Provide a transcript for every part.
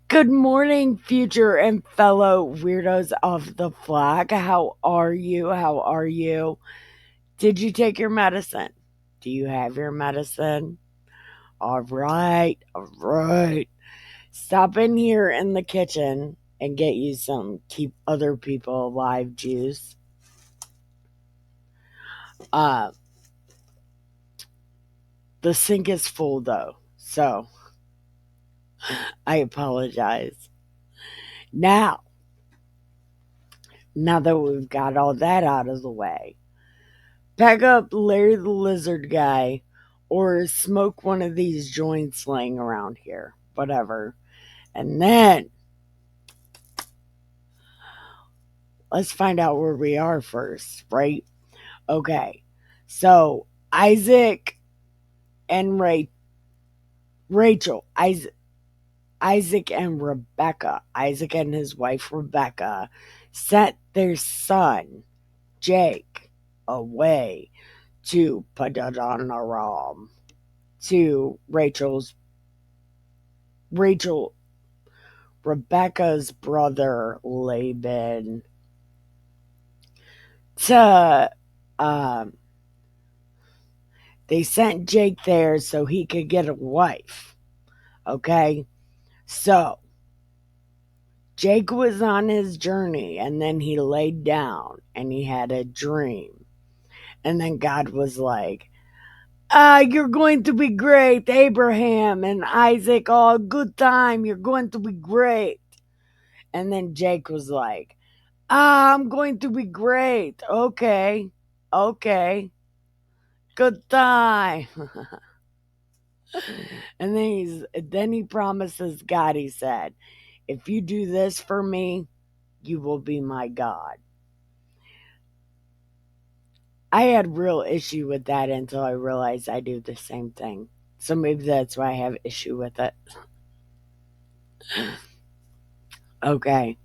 Good morning, future and fellow weirdos of the flag. How are you? How are you? Did you take your medicine? Do you have your medicine? All right, all right. Stop in here in the kitchen and get you some keep other people alive juice. Uh, the sink is full though, so I apologize. Now, now that we've got all that out of the way, pack up Larry the Lizard Guy or smoke one of these joints laying around here. Whatever. And then let's find out where we are first, right? Okay. So Isaac and Rachel, Isaac and Rebecca, Isaac and his wife Rebecca sent their son Jake away to Padanaram to Rachel Rebecca's brother Laban to um they sent Jake there so he could get a wife. Okay? So Jake was on his journey and then he laid down and he had a dream. And then God was like, you're going to be great, Abraham and Isaac, all good time. You're going to be great. And then Jake was like, I'm going to be great. Okay. Okay. Good time. And then he promises God, he said, if you do this for me, you will be my God. I had real issue with that until I realized I do the same thing. So maybe that's why I have issue with it. Okay.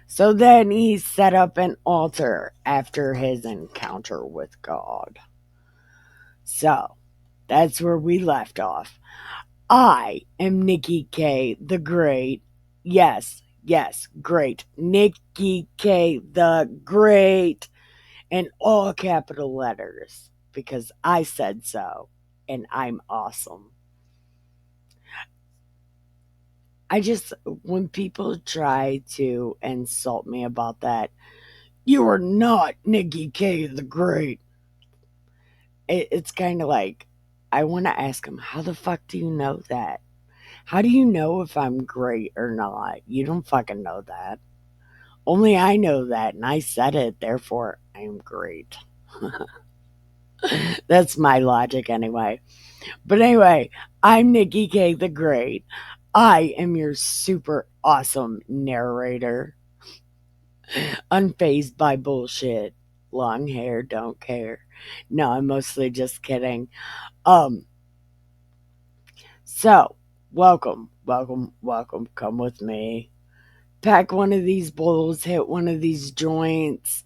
So then he set up an altar after his encounter with God. So that's where we left off. I am Nikki K, the Great. Yes, yes, great. Nikki K, the Great. In all capital letters. Because I said so. And I'm awesome. When people try to insult me about that, you are not Nikki K, the Great. It's kind of like, I want to ask them, how the fuck do you know that? How do you know if I'm great or not? You don't fucking know that. Only I know that, and I said it, therefore I am great. That's my logic anyway. But anyway, I'm Nikki K the Great. I am your super awesome narrator. Unfazed by bullshit. Long hair, don't care. No, I'm mostly just kidding. Um, so welcome, welcome, welcome. Come with me. Pack one of these bowls, hit one of these joints.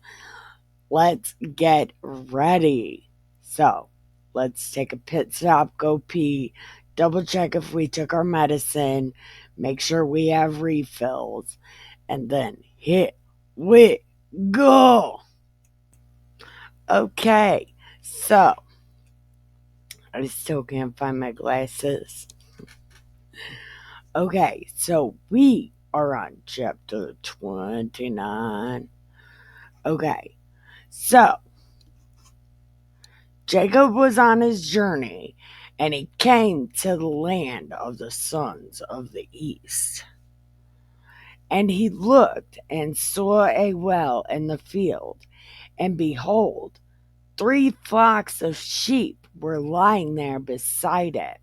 Let's get ready. So, let's take a pit stop, go pee, double check if we took our medicine, make sure we have refills, and then here we go. Okay, so I still can't find my glasses. Okay, so we are on chapter 29. Okay, so Jacob was on his journey, and he came to the land of the sons of the east. And he looked and saw a well in the field, and behold, 3 flocks of sheep were lying there beside it.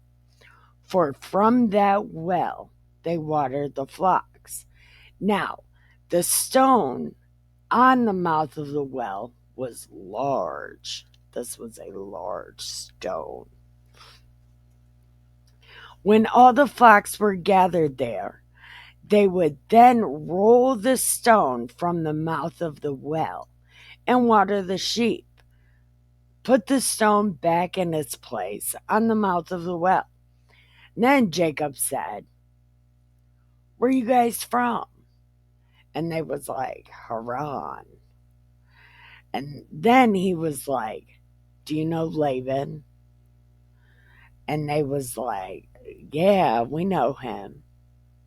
For from that well they watered the flocks. Now, the stone on the mouth of the well was large. This was a large stone. When all the flocks were gathered there, they would then roll the stone from the mouth of the well and water the sheep. Put the stone back in its place on the mouth of the well. Then Jacob said, Where you guys from? And they was like, Haran. And then he was like, do you know Laban? And they was like, yeah, we know him.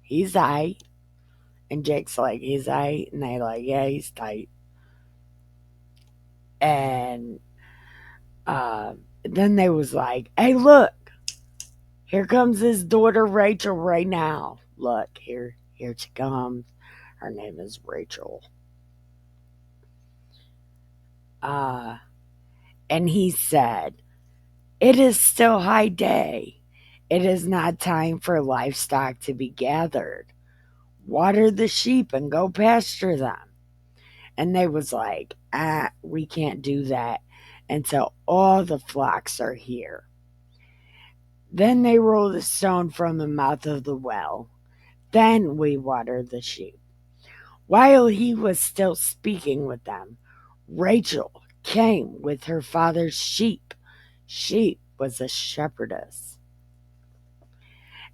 He's aight. And Jake's like, he's aight. And they like, yeah, he's tight. And uh, then they was like, hey, look, here comes his daughter Rachel right now. Look, here she comes. Her name is Rachel. Uh, and he said, it is still high day. It is not time for livestock to be gathered. Water the sheep and go pasture them. And they was like, we can't do that until all the flocks are here. Then they rolled a stone from the mouth of the well. Then we watered the sheep. While he was still speaking with them, Rachel came with her father's sheep. She was a shepherdess.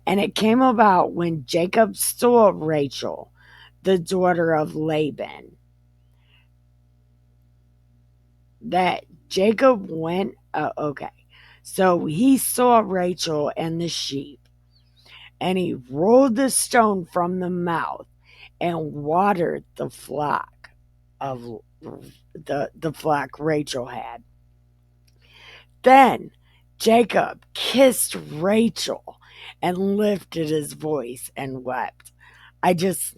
And it came about when Jacob saw Rachel, the daughter of Laban, that Jacob went, okay. So he saw Rachel and the sheep, and he rolled the stone from the mouth and watered the flock of the flock Rachel had. Then Jacob kissed Rachel and lifted his voice and wept. I just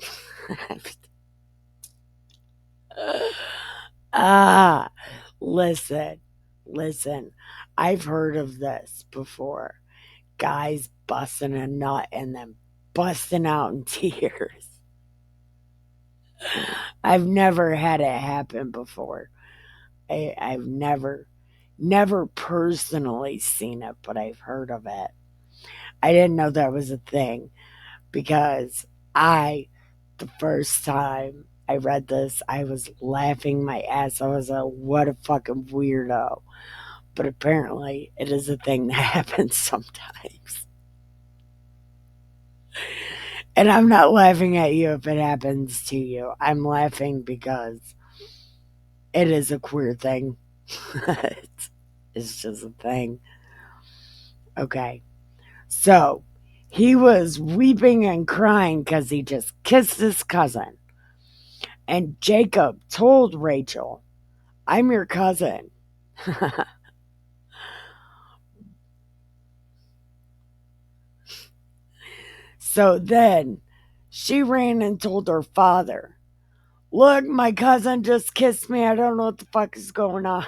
ah, listen, listen. I've heard of this before. Guys busting a nut and then busting out in tears. I've never had it happen before. I've never personally seen it, but I've heard of it. I didn't know that was a thing because the first time I read this, I was laughing my ass. I was like, what a fucking weirdo. But apparently, it is a thing that happens sometimes. And I'm not laughing at you if it happens to you. I'm laughing because it is a queer thing. it's just a thing. Okay. So he was weeping and crying because he just kissed his cousin. And Jacob told Rachel, I'm your cousin. So then she ran and told her father, look, my cousin just kissed me. I don't know what the fuck is going on.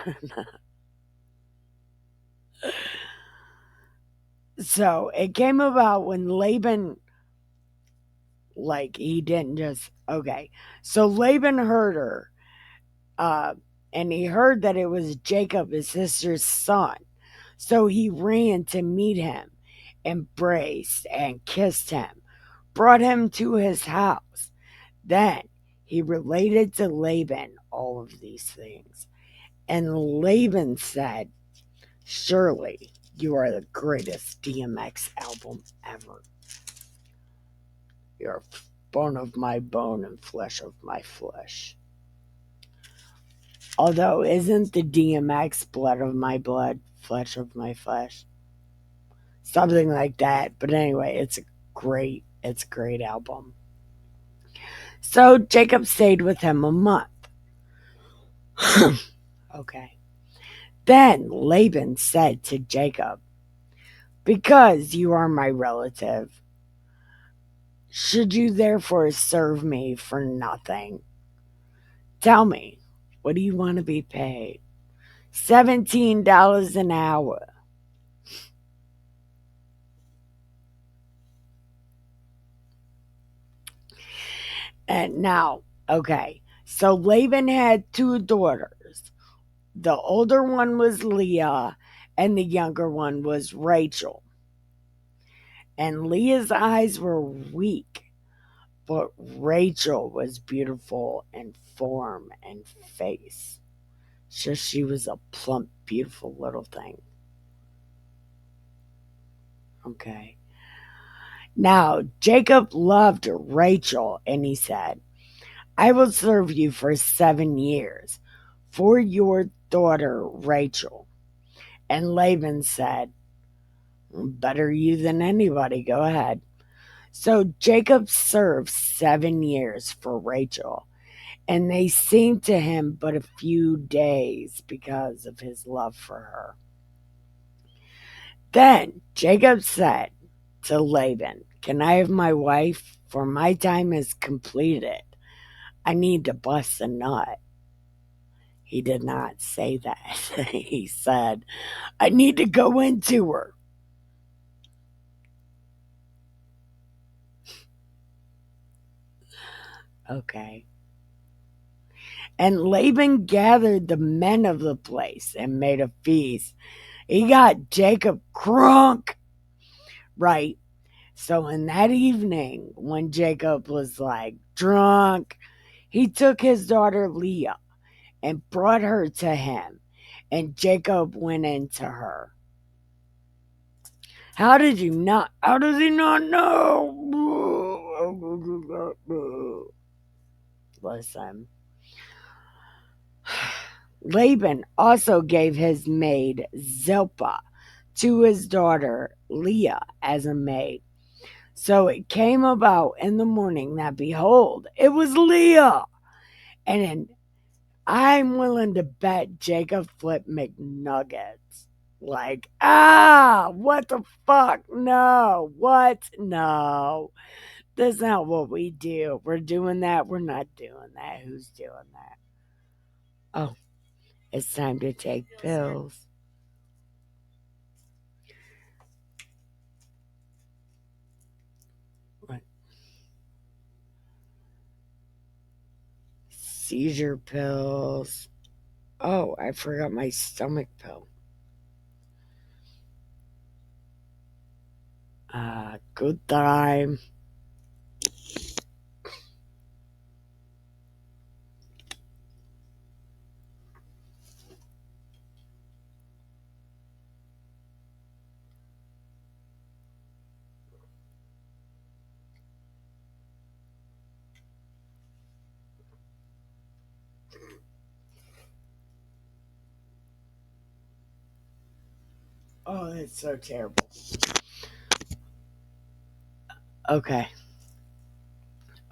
So it came about when Laban, like, he didn't just, okay. So Laban heard her, uh, and he heard that it was Jacob, his sister's son. So he ran to meet him, embraced and kissed him, brought him to his house. Then he related to Laban all of these things. And Laban said, surely you are the greatest DMX album ever. You're bone of my bone and flesh of my flesh. Although, isn't the DMX blood of my blood, flesh of my flesh? Something like that. But anyway, it's a great album. So Jacob stayed with him a month. Okay. Then Laban said to Jacob, because you are my relative, should you therefore serve me for nothing? Tell me, what do you want to be paid? $17 an hour. And now, okay, so Laban had two daughters. The older one was Leah, and the younger one was Rachel. And Leah's eyes were weak, but Rachel was beautiful in form and face. Just she was a plump, beautiful little thing. Okay. Now Jacob loved Rachel, and he said, I will serve you for 7 years for your daughter Rachel. And Laban said, better you than anybody, go ahead. So Jacob served 7 years for Rachel, and they seemed to him but a few days because of his love for her. Then Jacob said to Laban, can I have my wife? For my time is completed. I need to bust a nut. He did not say that. He said, I need to go into her. Okay. And Laban gathered the men of the place and made a feast. He got Jacob crunk. Right. So in that evening, when Jacob was like drunk, he took his daughter Leah and brought her to him, and Jacob went into her. How did you not? How does he not know? Listen. Laban also gave his maid Zilpah to his daughter Leah as a maid. So it came about in the morning that behold, it was Leah. And I'm willing to bet Jacob flipped McNuggets. Like, what the fuck? No. What? No. That's not what we do. We're doing that. We're not doing that. Who's doing that? Oh, it's time to take pills. What? Seizure pills. Oh, I forgot my stomach pill. Good time. Oh, that's so terrible. Okay.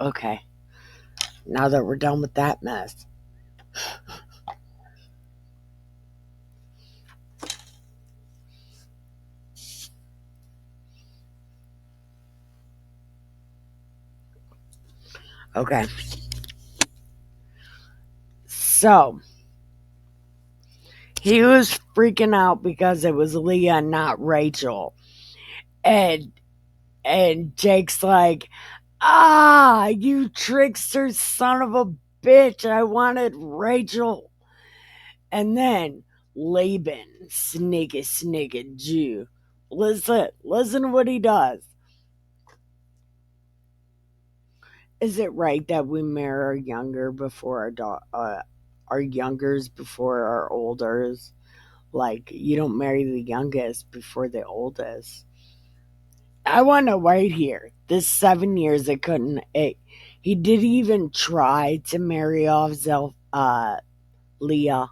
Okay. Now that we're done with that mess. Okay. So, he was freaking out because it was Leah, not Rachel. And Jake's like, you trickster son of a bitch. I wanted Rachel. And then Laban, sneaky Jew. Listen to what he does. Is it right that we marry our younger before our youngers before our olders? Like, you don't marry the youngest before the oldest. I want to right here. This 7 years, it couldn't. He didn't even try to marry off Leah.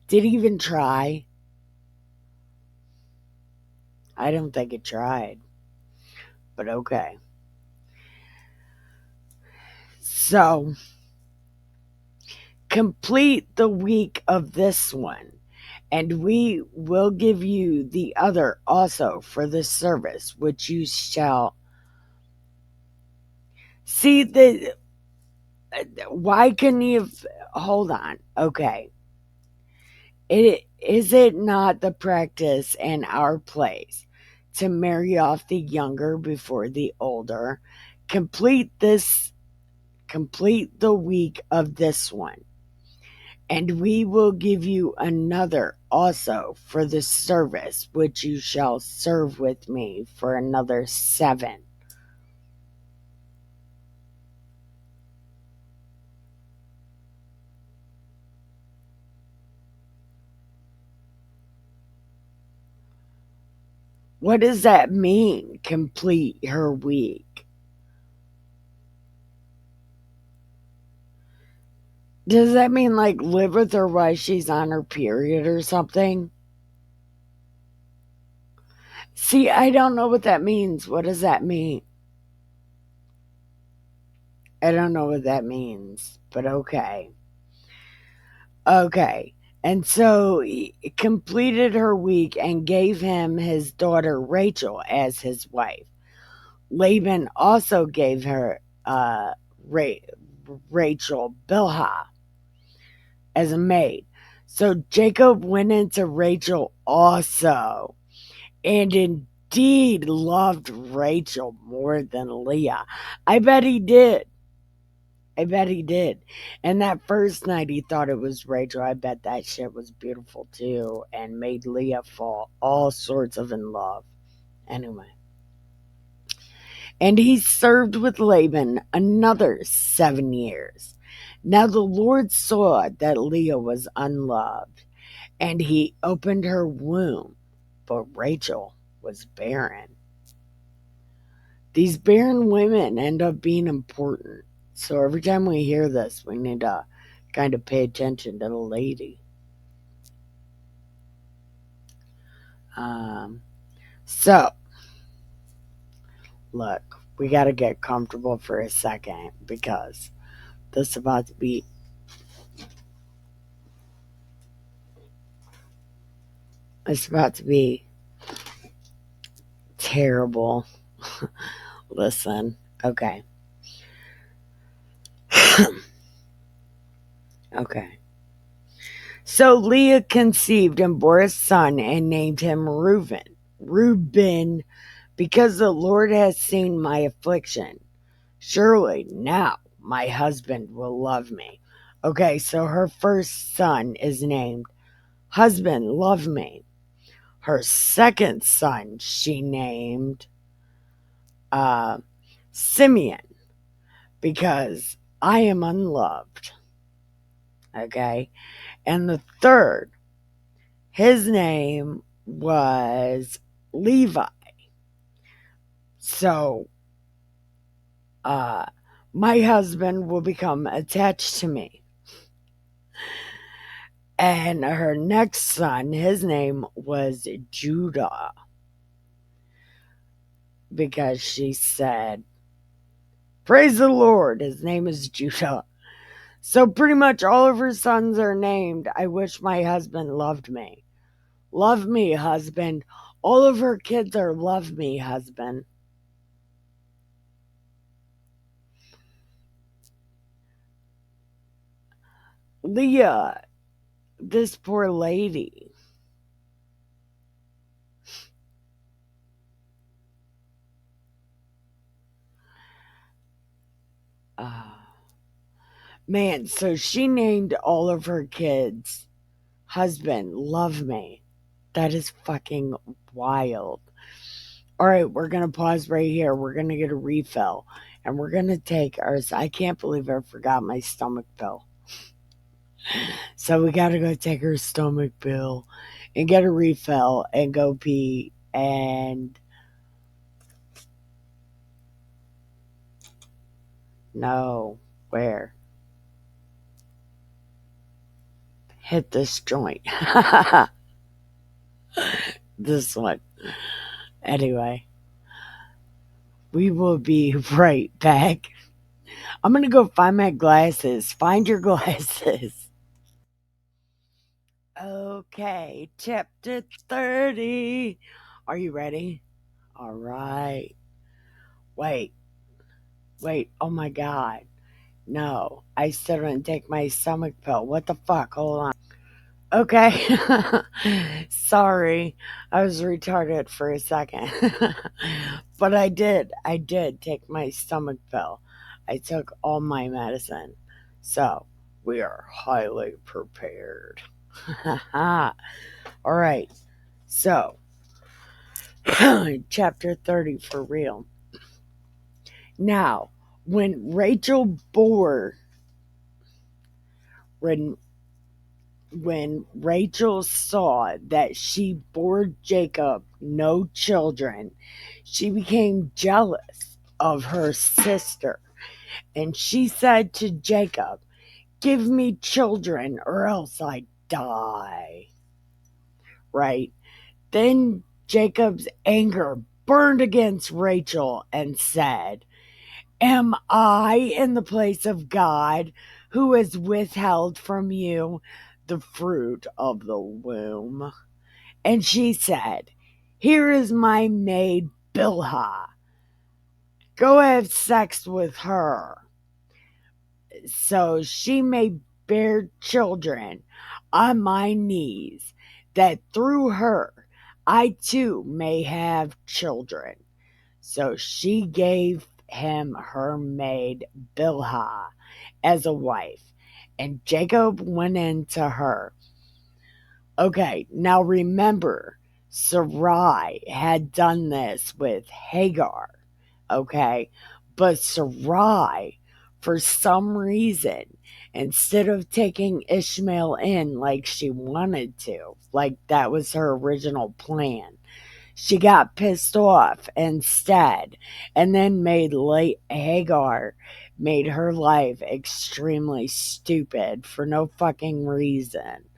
Did he even try? I don't think it tried. But okay. So, complete the week of this one, and we will give you the other also for the service, which you shall see. The why couldn't you hold on? Okay, it not the practice in our place to marry off the younger before the older? Complete this. Complete the week of this one, and we will give you another also for the service, which you shall serve with me for another 7. What does that mean? Complete her week. Does that mean like live with her while she's on her period or something? See, I don't know what that means. What does that mean? I don't know what that means, but okay. Okay. And so he completed her week and gave him his daughter Rachel as his wife. Laban also gave her Ra- Rachel Bilhah as a maid. So Jacob went into Rachel also, and indeed loved Rachel more than Leah. I bet he did. I bet he did. And that first night he thought it was Rachel. I bet that shit was beautiful too and made Leah fall all sorts of in love. Anyway. And he served with Laban another 7 years. Now the Lord saw that Leah was unloved, and he opened her womb, but Rachel was barren. These barren women end up being important. So every time we hear this, we need to kind of pay attention to the lady. Um, so, look, we got to get comfortable for a second because this is about to be it's about to be terrible. Listen, okay. Okay. So Leah conceived and bore a son and named him Reuben. Reuben, because the Lord has seen my affliction. Surely now my husband will love me. Okay, so her first son is named Husband Love Me. Her second son she named uh, Simeon because I am unloved. Okay, and the third, his name was Levi. So, uh, my husband will become attached to me. And her next son, his name was Judah, because she said, praise the Lord, his name is Judah. So pretty much all of her sons are named, I wish my husband loved me. Love me, husband. All of her kids are love me, husband. Leah, this poor lady. Uh, Man, so she named all of her kids husband, love me. That is fucking wild. All right, we're going to pause right here. We're going to get a refill and we're going to take ours. I can't believe I forgot my stomach pill. So we got to go take her stomach pill and get a refill and go pee and no, where? Hit this joint. This one. Anyway, we will be right back. I'm going to go find my glasses. Find your glasses. Okay, chapter 30. Are you ready? All right. Wait, wait. Oh my God. No, I still didn't take my stomach pill. What the fuck? Hold on. Okay. Sorry. I was retarded for a second. But I did. I did take my stomach pill. I took all my medicine. So we are highly prepared. All right. So, chapter 30 for real. Now, when Rachel bore, when when Rachel saw that she bore Jacob no children, she became jealous of her sister. And she said to Jacob, "Give me children or else I die." Right? Then Jacob's anger burned against Rachel and said, "Am I in the place of God who has withheld from you the fruit of the womb?" And she said, "Here is my maid Bilhah. Go have sex with her, so she may bear children on my knees, that through her I too may have children." So she gave him her maid Bilhah as a wife, and Jacob went in to her. Okay, now remember, Sarai had done this with Hagar, okay? But Sarai, for some reason, instead of taking Ishmael in like she wanted to, like that was her original plan, she got pissed off instead, and then Hagar made her life extremely stupid for no fucking reason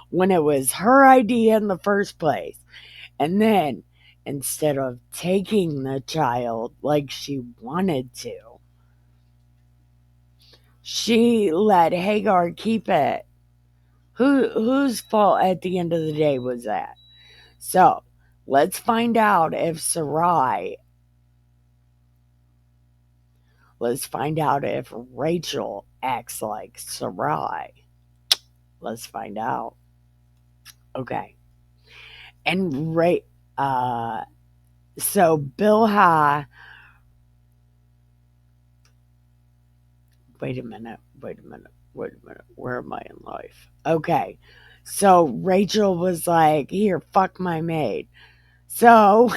when it was her idea in the first place. And then, instead of taking the child like she wanted to, she let Hagar keep it. Whose fault at the end of the day was that? So, let's find out if let's find out if Rachel acts like Sarai. Let's find out. Okay. And so Bilhah, wait a minute, where am I in life? Okay. So Rachel was like, "Here, fuck my maid." So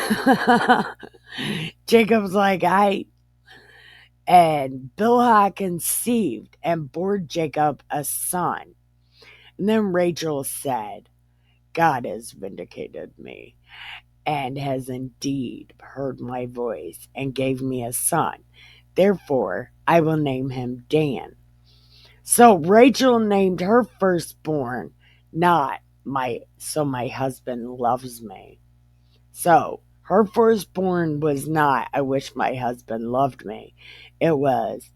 Jacob's like, and Bilhah conceived and bore Jacob a son. And then Rachel said, "God has vindicated me and has indeed heard my voice and gave me a son. Therefore, I will name him Dan." So Rachel named her firstborn not my husband loves me. So her firstborn was not "I wish my husband loved me." It was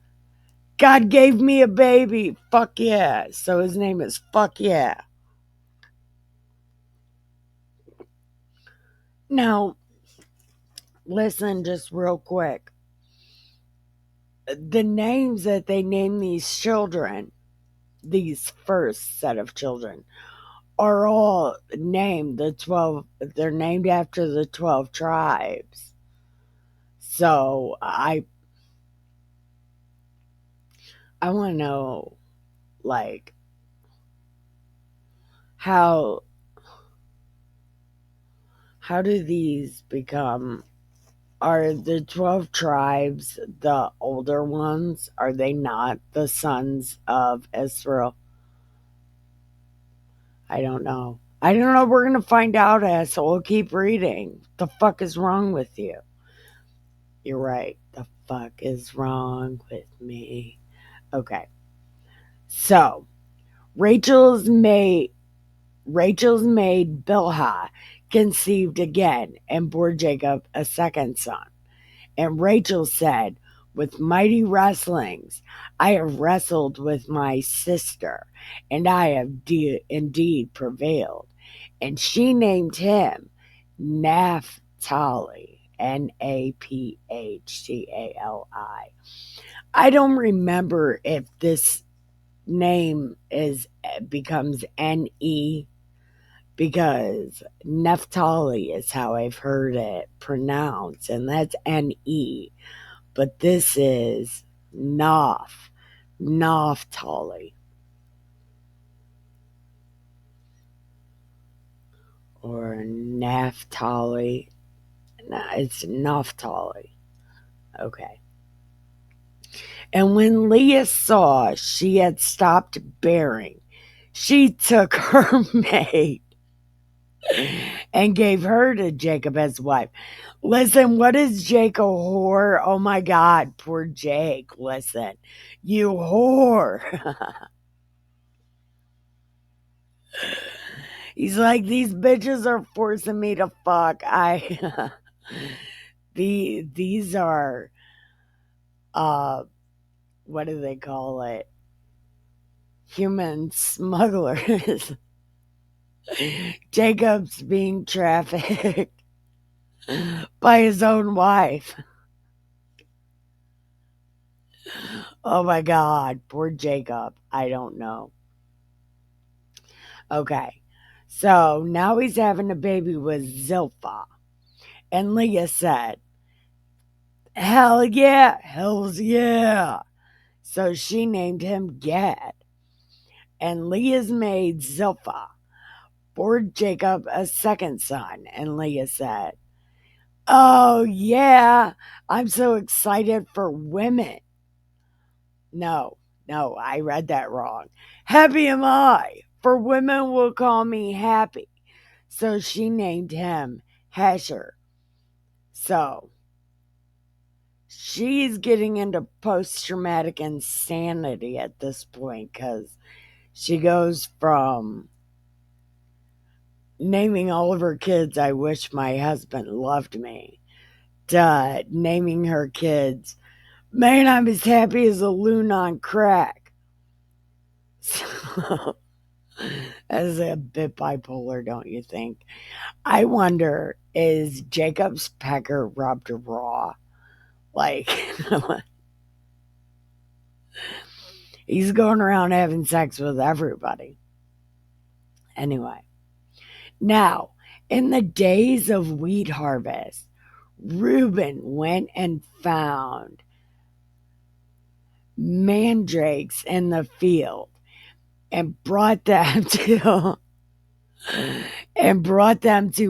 "God gave me a baby. Fuck yeah." So his name is Fuck Yeah. Now, listen just real quick. The names that they name these children, these first set of children, are all named the 12, they're named after the 12 tribes. So I want to know, like, how do these become, are the 12 tribes the older ones? Are they not the sons of Israel? I don't know. I don't know. We're going to find out, asshole. Keep reading. The fuck is wrong with you? You're right. The fuck is wrong with me? Okay. So, Rachel's maid, Bilhah conceived again and bore Jacob a second son. And Rachel said, "With mighty wrestlings I have wrestled with my sister, and I have indeed prevailed." And she named him Naphtali, Naphtali. I don't remember if this name becomes Ne, because Naphtali is how I've heard it pronounced, and that's Ne. But this is Naphtali, or Naphtali. No, it's Naphtali. Okay. And when Leah saw she had stopped bearing, she took her maid and gave her to Jacob as wife. Listen, what is Jake a whore? Oh my God, poor Jake. Listen, you whore. He's like, these bitches are forcing me to fuck. These are uh what do they call it? Human smugglers. Jacob's being trafficked by his own wife. Oh my God, poor Jacob. I don't know. Okay, so now he's having a baby with Zilpah. And Leah said, hell yeah, hells yeah. So she named him Gad. And Leah's maid Zilpah bore Jacob a second son. And Leah said, oh yeah, I'm so excited for women. No, no, I read that wrong. Happy am I, for women will call me happy. So she named him Hasher. So she's getting into post traumatic insanity at this point because she goes from naming all of her kids, I wish my husband loved me, to naming her kids, man, I'm as happy as a loon on crack. So, that's a bit bipolar, don't you think? I wonder, is Jacob's pecker rubbed raw? Like, he's going around having sex with everybody. Anyway, now, in the days of wheat harvest, Reuben went and found mandrakes in the field and brought them to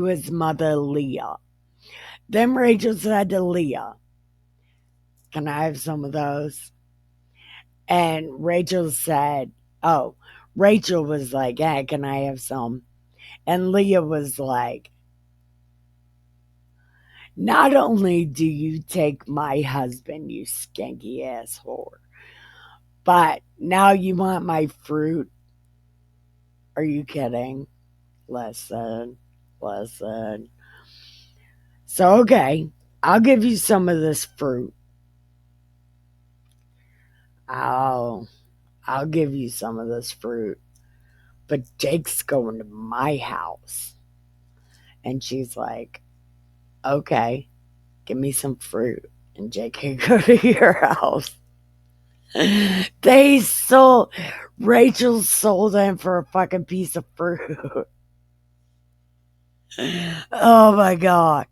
his mother Leah. Then Rachel said to Leah, can I have some of those? And Rachel said, oh, Rachel was like, hey, can I have some? And Leah was like, not only do you take my husband, you skanky ass whore, but now you want my fruit? Are you kidding? Listen, listen. So, okay, I'll give you some of this fruit. I'll, I'll give you some of this fruit. But Jake's going to my house. And she's like, okay, give me some fruit. And Jake can go to your house. They sold, Rachel sold him for a fucking piece of fruit. Oh my God.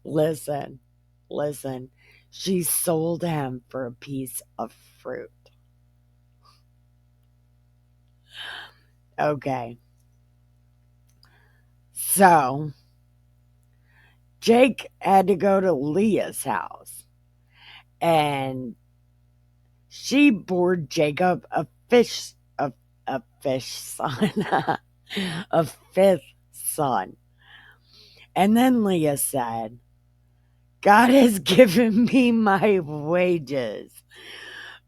Listen, listen. She sold him for a piece of fruit. Okay. So Jake had to go to Leah's house and she bore Jacob a fish son, a fifth son. And then Leah said, God has given me my wages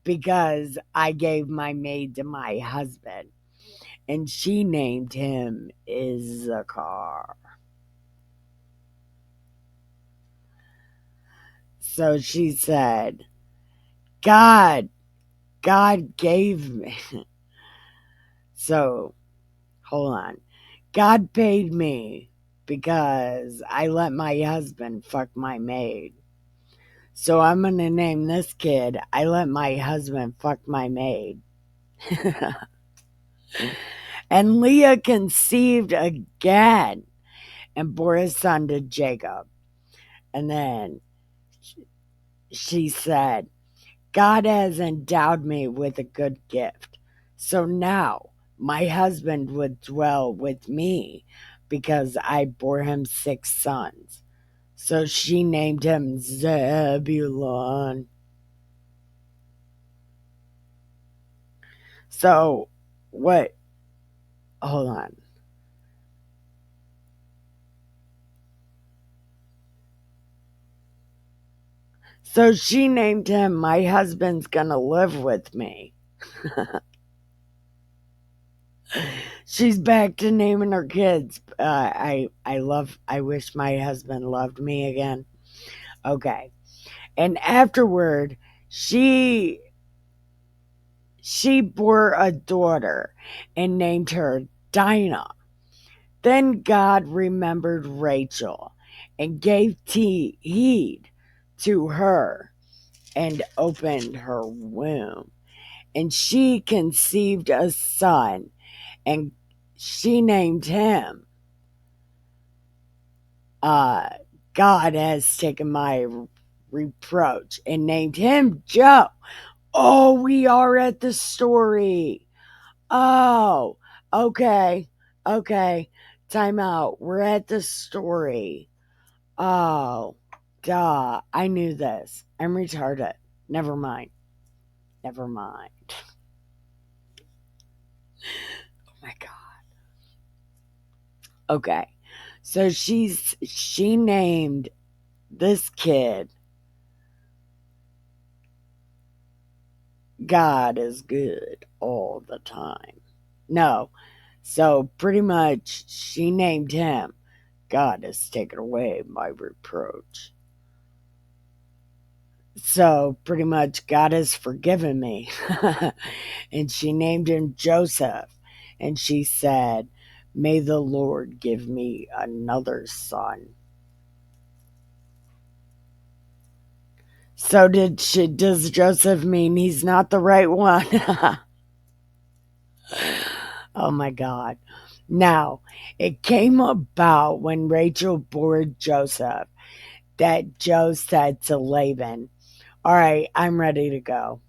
because I gave my maid to my husband. And she named him Issachar. So she said, God gave me. So hold on. God paid me because I let my husband fuck my maid. So I'm going to name this kid, I let my husband fuck my maid. And Leah conceived again and bore a son to Jacob. And then she said, God has endowed me with a good gift. So now my husband would dwell with me because I bore him 6 sons. So she named him Zebulon. So what? Hold on. So she named him, "My husband's gonna live with me." She's back to naming her kids. I wish my husband loved me again. Okay. And afterward, she she bore a daughter and named her Dinah. Then God remembered Rachel and gave heed to her and opened her womb. And she conceived a son, and she named him, uh, God has taken my reproach, and named him Joe. Oh, we are at the story. Oh, okay. Okay. Time out. We're at the story. Oh, duh. I knew this. I'm retarded. Never mind. Never mind. Oh my God. Okay. So she named this kid God is good all the time. No. So pretty much she named him God has taken away my reproach. So pretty much God has forgiven me. And she named him Joseph. And she said, "May the Lord give me another son." So does Joseph mean he's not the right one? Oh my God. Now, it came about when Rachel bore Joseph that Joe said to Laban, "All right, I'm ready to go.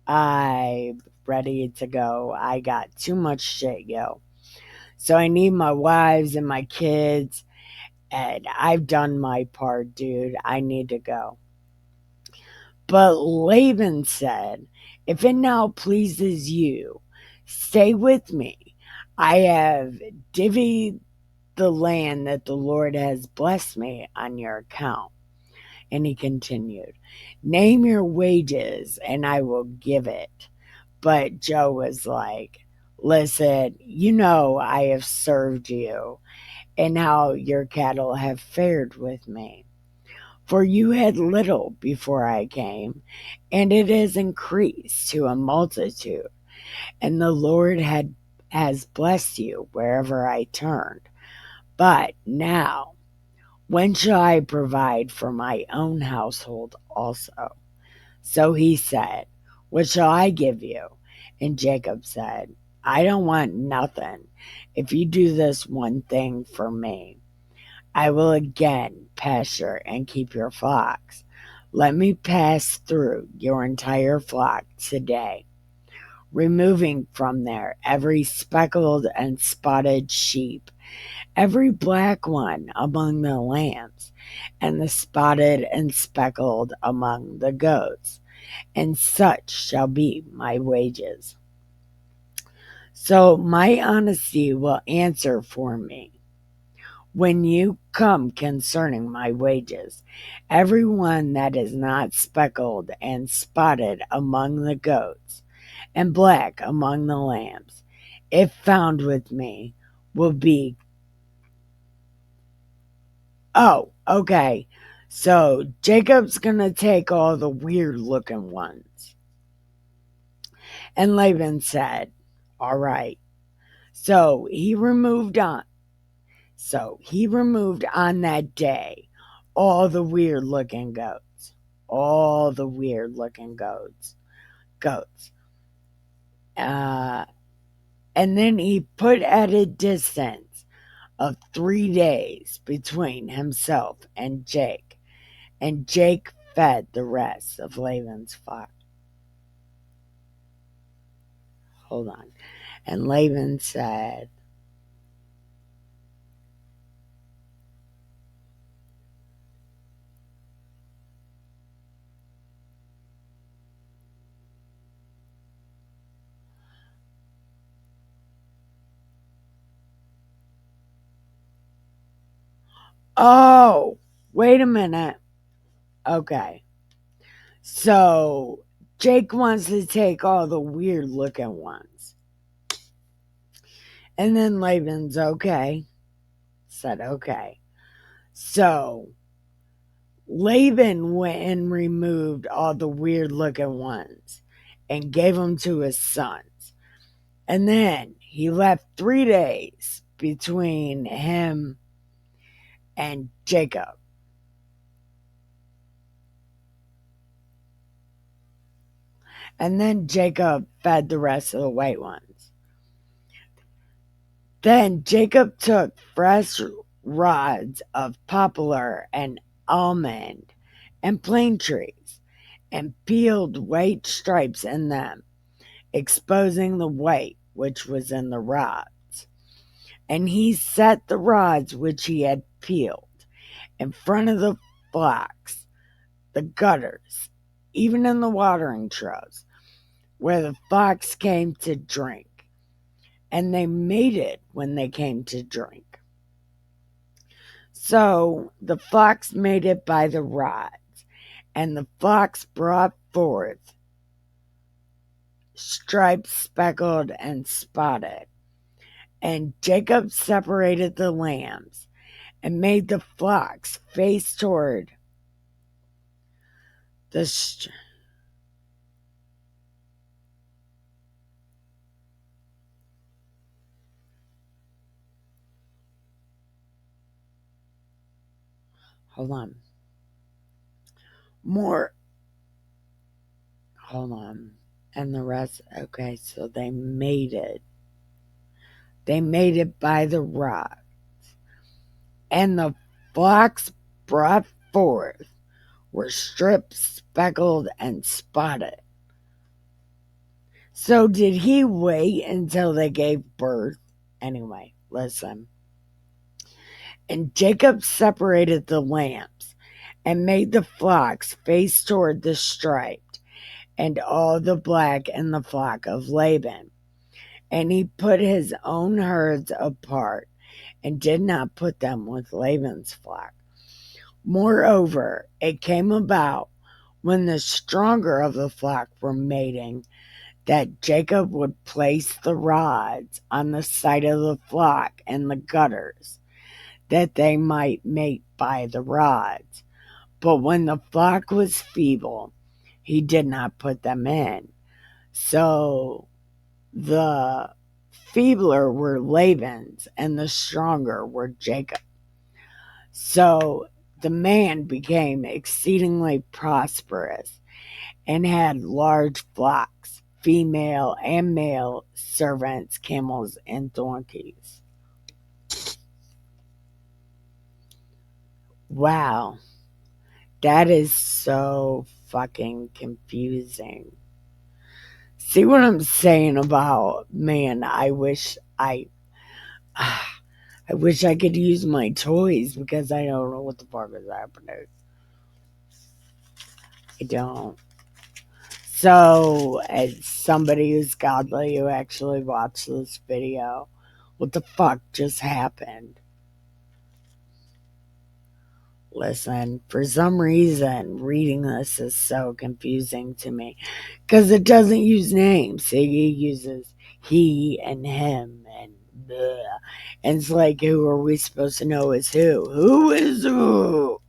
I'm ready to go. I got too much shit, yo. So I need my wives and my kids, and I've done my part, dude. I need to go." But Laban said, "If it now pleases you, stay with me. I have divvied the land that the Lord has blessed me on your account." And he continued, "Name your wages and I will give it." But Joe was like, "Listen, you know I have served you and how your cattle have fared with me. For you had little before I came, and it has increased to a multitude, and the Lord has blessed you wherever I turned. But now, when shall I provide for my own household also?" So he said, "What shall I give you?" And Jacob said, "I don't want nothing if you do this one thing for me. I will again pasture and keep your flocks. Let me pass through your entire flock today, removing from there every speckled and spotted sheep, every black one among the lambs, and the spotted and speckled among the goats, and such shall be my wages. So my honesty will answer for me when you come concerning my wages. Every one that is not speckled and spotted among the goats, and black among the lambs, if found with me, will be." Oh, okay. So Jacob's gonna take all the weird looking ones. And Laban said, "All right." So he removed on. So he removed on that day all the weird looking goats. All the weird looking goats. Goats. Uh, and then he put at a distance of 3 days between himself and Jake. And Jake fed the rest of Laban's flock. Hold on. And Laban said, "Oh, wait a minute. Okay. So Jake wants to take all the weird looking ones. And then Laban's okay. Said okay. So Laban went and removed all the weird looking ones and gave them to his sons. And then he left 3 days between him and Jacob. And then Jacob fed the rest of the white ones. Then Jacob took fresh rods of poplar and almond and plane trees and peeled white stripes in them, exposing the white which was in the rods. And he set the rods which he had peeled in front of the flocks, the gutters, even in the watering troughs, where the flocks came to drink. And they mated when they came to drink. So the flocks mated by the rods, and the flocks brought forth striped, speckled, and spotted. And Jacob separated the lambs and made the flocks face toward the hold on. Hold on. And the rest, okay, so they mated. They mated by the rods. And the flocks brought forth were stripped, speckled, and spotted. So did he wait until they gave birth? Anyway, listen. And Jacob separated the lambs and made the flocks face toward the striped and all the black in the flock of Laban. And he put his own herds apart and did not put them with Laban's flock. Moreover, it came about when the stronger of the flock were mating that Jacob would place the rods on the side of the flock and the gutters, that they might mate by the rods. But when the flock was feeble, he did not put them in. So the feebler were Laban's, and the stronger were Jacob. So the man became exceedingly prosperous and had large flocks, female and male servants, camels, and donkeys. Wow, that is so fucking confusing. See what I'm saying about, man, I wish I could use my toys because I don't know what the fuck is happening. I don't. So, as somebody who's godly who actually watched this video, what the fuck just happened? Listen, for some reason, reading this is so confusing to me because it doesn't use names. It uses he and him and blah. And it's like, who are we supposed to know is who? Who is who?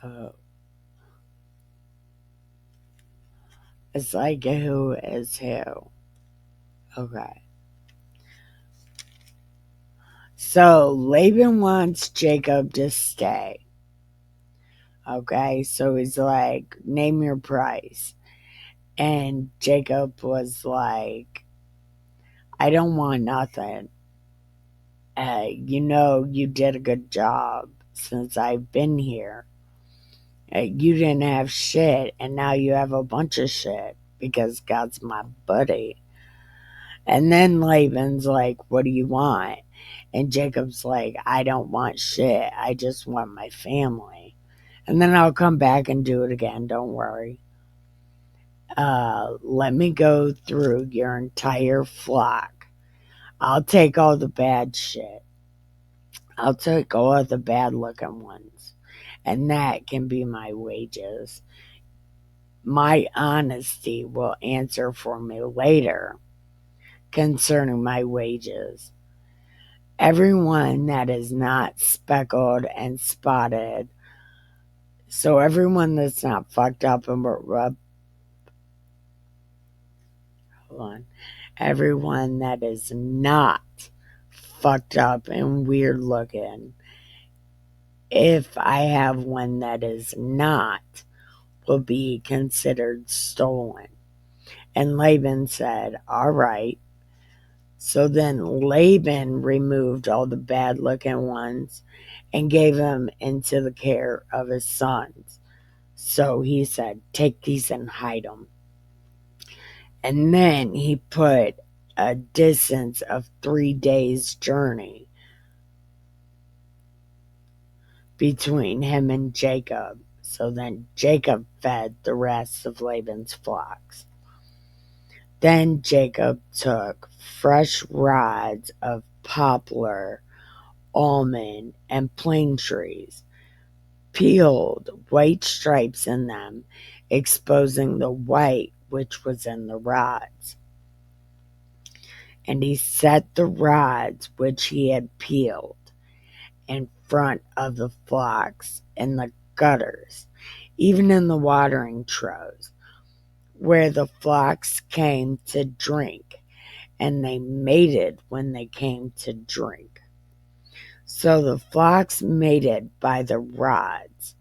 Oh, it's like, who is who? Okay. So Laban wants Jacob to stay. Okay, so he's like, name your price. And Jacob was like, I don't want nothing. You did a good job since I've been here. You didn't have shit, and now you have a bunch of shit because God's my buddy. And then Laban's like, what do you want? And Jacob's like, I don't want shit. I just want my family. And then I'll come back and do it again. Don't worry. Let me go through your entire flock. I'll take all the bad shit. I'll take all of the bad looking ones. and that can be my wages. My honesty will answer for me later concerning my wages. Everyone that is not speckled and spotted, so everyone that's not fucked up and everyone that is not fucked up and weird looking, if I have one that is not, will be considered stolen. And Laban said, all right. So then Laban removed all the bad looking ones and gave them into the care of his sons. So he said, take these and hide them. And then he put a distance of 3 days' journey between him and Jacob. So then Jacob fed the rest of Laban's flocks. Then Jacob took fresh rods of poplar, almond, and plane trees, peeled white stripes in them, exposing the white which was in the rods. And he set the rods which he had peeled in front of the flocks in the gutters, even in the watering troughs, where the flocks came to drink, and they mated when they came to drink. So the flocks mated by the rods,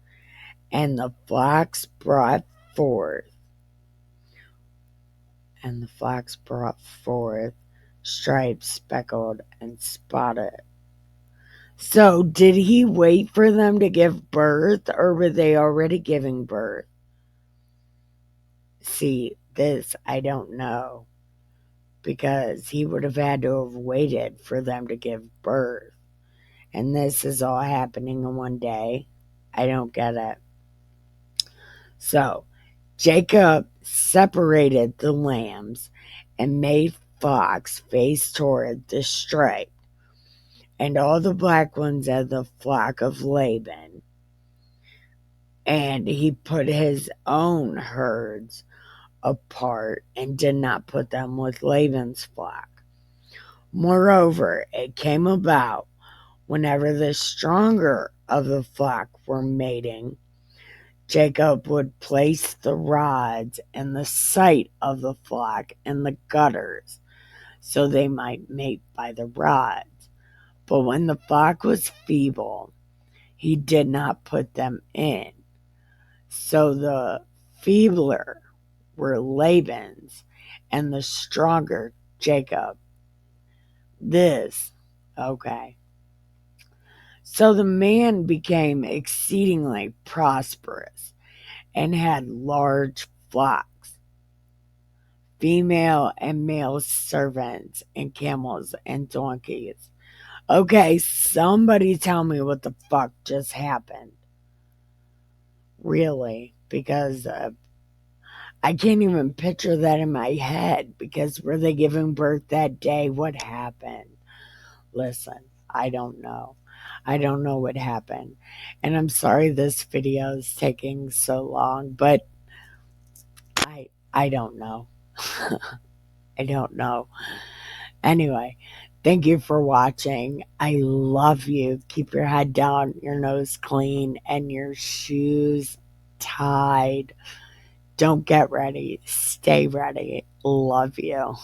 and the flocks brought forth, stripes, speckled, and spotted. So did he wait for them to give birth, or were they already giving birth? See, this I don't know, because he would have had to have waited for them to give birth. And this is all happening in one day. I don't get it. So Jacob separated the lambs and made flocks face toward the stripe, and all the black ones of the flock of Laban. And he put his own herds apart and did not put them with Laban's flock. Moreover, it came about whenever the stronger of the flock were mating, Jacob would place the rods in the sight of the flock in the gutters, so they might mate by the rods. But when the flock was feeble, he did not put them in. So the feebler were Laban's, and the stronger Jacob. Okay. So the man became exceedingly prosperous and had large flocks, female and male servants, and camels and donkeys. Okay, somebody tell me what the fuck just happened. Really, because I can't even picture that in my head, because were they giving birth that day? What happened? Listen, I don't know. I don't know what happened. And I'm sorry this video is taking so long, but I don't know. I don't know. Anyway, thank you for watching. I love you. Keep your head down, your nose clean, and your shoes tied. Don't get ready. Stay ready. Love you.